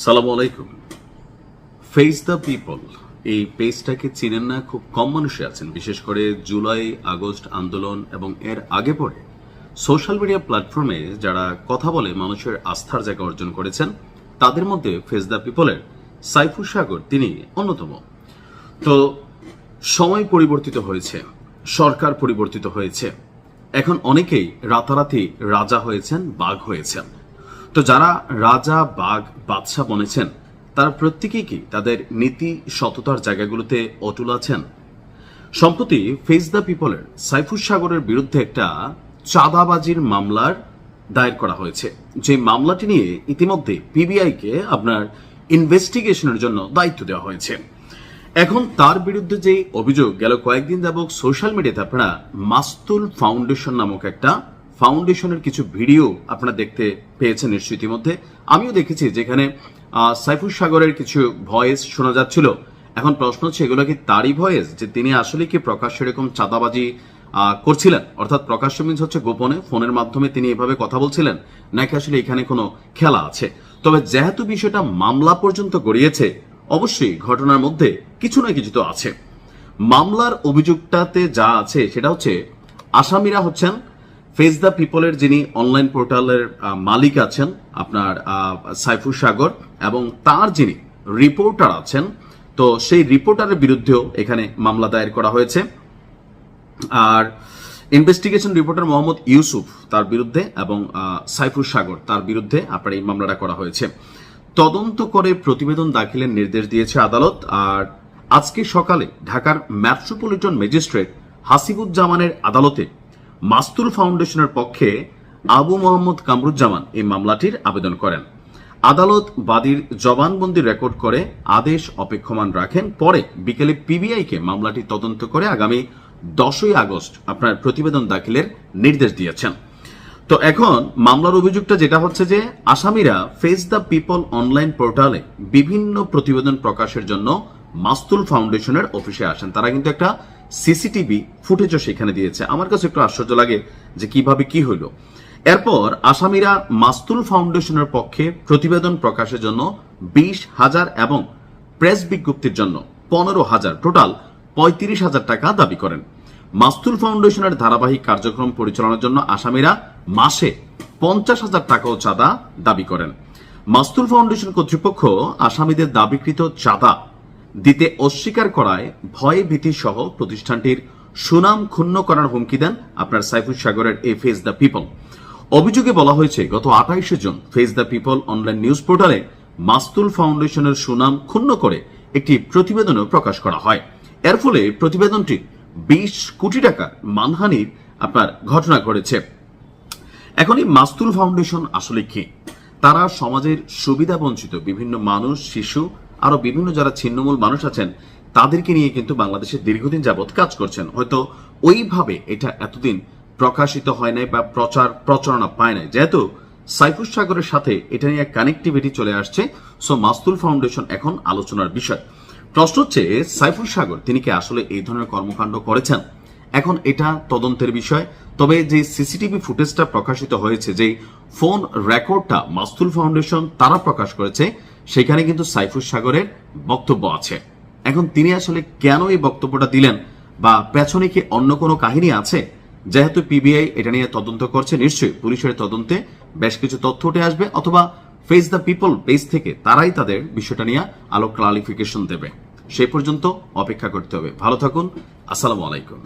সালামু আলাইকুম। Face the people এই পেজটাকে চিনেন না খুব কম মানুষই আছেন, বিশেষ করে জুলাই আগস্ট আন্দোলন এবং এর আগে পরে সোশ্যাল মিডিয়া প্ল্যাটফর্মে যারা কথা বলে মানুষের আস্থার জায়গা অর্জন করেছেন, তাদের মধ্যে ফেস দ্য পিপলের সাইফুল সাগর তিনি অন্যতম। তো সময় পরিবর্তিত হয়েছে, সরকার পরিবর্তিত হয়েছে, এখন অনেকেই রাতারাতি রাজা হয়েছেন, বাঘ হয়েছেন। তো যারা রাজা বাঘ বাদশাহ বনেছেন তারা প্রত্যেকেই কি তাদের নীতি সততার জায়গাগুলোতে অটুল আছেন? সম্প্রতি ফেস দ্য পিপলের সাইফুল সাগরের বিরুদ্ধে একটা চাঁদাবাজির মামলার দায়ের করা হয়েছে, যে মামলাটি নিয়ে ইতিমধ্যে পিবিআইকে আপনার ইনভেস্টিগেশনের জন্য দায়িত্ব দেওয়া হয়েছে। এখন তার বিরুদ্ধে যে অভিযোগ, গেল কয়েকদিন যাবত সোশ্যাল মিডিয়াতে আপনারা মাস্তুল ফাউন্ডেশন নামক একটা ফাউন্ডেশনের কিছু ভিডিও আপনারা দেখতে পেয়েছেন নিশ্চয়ই ইতিমধ্যে। আমিও দেখেছি যেখানে সাইফুল সাগরের কিছু ভয়েস শোনা যাচ্ছিল। এখন প্রশ্ন হচ্ছে, এগুলো কি তারই ভয়েস, যে তিনি আসলে কি প্রকাশ্যে এরকম চাঁদাবাজি করছিলেন, অর্থাৎ প্রকাশ্য মিন্স হচ্ছে গোপনে ফোনের মাধ্যমে তিনি এভাবে কথা বলছিলেন, নাকি আসলে এখানে কোনো খেলা আছে? তবে যেহেতু বিষয়টা মামলা পর্যন্ত গড়িয়েছে, অবশ্যই ঘটনার মধ্যে কিছু না কিছু তো আছে। মামলার অভিযোগটাতে যা আছে সেটা হচ্ছে, আসামিরা হচ্ছেন ফেস দ্য পিপলের যিনি অনলাইন পোর্টালের মালিক আছেন আপনার সাইফুল সাগর, এবং তার যিনি রিপোর্টার আছেন, তো সেই রিপোর্টারের বিরুদ্ধেও এখানে মামলা দায়ের করা হয়েছে। আর ইনভেস্টিগেশন রিপোর্টার মোহাম্মদ ইউসুফ তার বিরুদ্ধে এবং সাইফুল সাগর তার বিরুদ্ধে আপনার এই মামলাটা করা হয়েছে। তদন্ত করে প্রতিবেদন দাখিলের নির্দেশ দিয়েছে আদালত। আর আজকে সকালে ঢাকার মেট্রোপলিটন ম্যাজিস্ট্রেট হাসিবুজ্জামানের আদালতে মাস্তুল ফাউন্ডেশনের পক্ষে আবু মোহাম্মদ কামরুজ্জামান এই মামলাটির আবেদন করেন। আদালত বাদীর জবানবন্দি রেকর্ড করে আদেশ অপেক্ষমান রাখেন। পরে বিকেলে পিবিআইকে মামলাটি তদন্ত করে আগামী 10ই আগস্ট আপনার প্রতিবেদন দাখিলের নির্দেশ দিয়েছেন। তো এখন মামলার অভিযোগটা যেটা হচ্ছে যে, আসামিরা ফেস দ্য পিপল অনলাইন পোর্টালে বিভিন্ন প্রতিবেদন প্রকাশের জন্য মাস্তুল ফাউন্ডেশনের অফিসে আসেন। তারা কিন্তু একটা সিসিটিভি ফুটেজও সেখানে দিয়েছে। আমার কাছে একটু আশ্চর্য লাগে যে কিভাবে কি হইল। এরপর আসামিরা মাস্তুল ফাউন্ডেশনের পক্ষে প্রতিবেদন প্রকাশের জন্য 20,000 এবং প্রেস বিজ্ঞপ্তির জন্য 15,000, টোটাল 35,000 টাকা দাবি করেন। মাস্তুল ফাউন্ডেশনের ধারাবাহিক কার্যক্রম পরিচালনার জন্য আসামিরা মাসে 50,000 টাকাও চাঁদা দাবি করেন। মাস্তুল ফাউন্ডেশন কর্তৃপক্ষ আসামিদের দাবিকৃত চাঁদা দিতে অস্বীকার করায় ভয় ভীতি সহ প্রতিষ্ঠানটির সুনাম ক্ষুণ্ণ করার হুমকি দেন আপনার সাইফুল সাগরের এই ফেস দ্য পিপল। অভিযোগে বলা হয়েছে, গত 28 June face the people online news পোর্টালে মাস্তুল ফাউন্ডেশনের সুনাম ক্ষুণ্ণ করে একটি প্রতিবেদনও প্রকাশ করা হয়। এর ফলে প্রতিবেদনটি 20 কোটি টাকার মানহানির আপনার ঘটনা ঘটেছে। এখন এই মাস্তুল ফাউন্ডেশন আসলে কি? তারা সমাজের সুবিধা বঞ্চিত বিভিন্ন মানুষ, শিশু, আরো বিভিন্ন যারা ছিন্নমূল মানুষ আছেন তাদেরকে নিয়ে কিন্তু বাংলাদেশে দীর্ঘদিন যাবৎ কাজ করছেন। হয়তো ওইভাবে এটা এতদিন প্রকাশিত হয় নাই বা প্রচারণা পায় নাই, যেহেতু সাইফুল সাগরের সাথে এটা নিয়ে কানেক্টিভিটি চলে আসছে। সো মাস্তুল ফাউন্ডেশন এখন আলোচনার বিষয়। প্রশ্ন হচ্ছে, সাইফুল সাগর তিনি কি আসলে এই ধরনের কর্মকাণ্ড করেছেন? এখন এটা তদন্তের বিষয়। তবে যে সিসিটিভি ফুটেজটা প্রকাশিত হয়েছে, যে ফোন রেকর্ডটা মাস্তুল ফাউন্ডেশন তারা প্রকাশ করেছে, সেখানে কিন্তু সাইফুল সাগরের বক্তব্য আছে। এখন তিনি আসলে কেন এই বক্তব্যটা দিলেন, বা পেছনে কি অন্য কোনো কাহিনী আছে? যেহেতু পিবিআই এটা নিয়ে তদন্ত করছে, নিশ্চয়ই পুলিশের তদন্তে বেশ কিছু তথ্য উঠে আসবে, অথবা ফেস দ্য পিপল পেজ থেকে তারাই তাদের বিষয়টা নিয়ে আলো ক্লারিফিকেশন দেবে। সেই পর্যন্ত অপেক্ষা করতে হবে। ভালো থাকুন। আসসালামু আলাইকুম।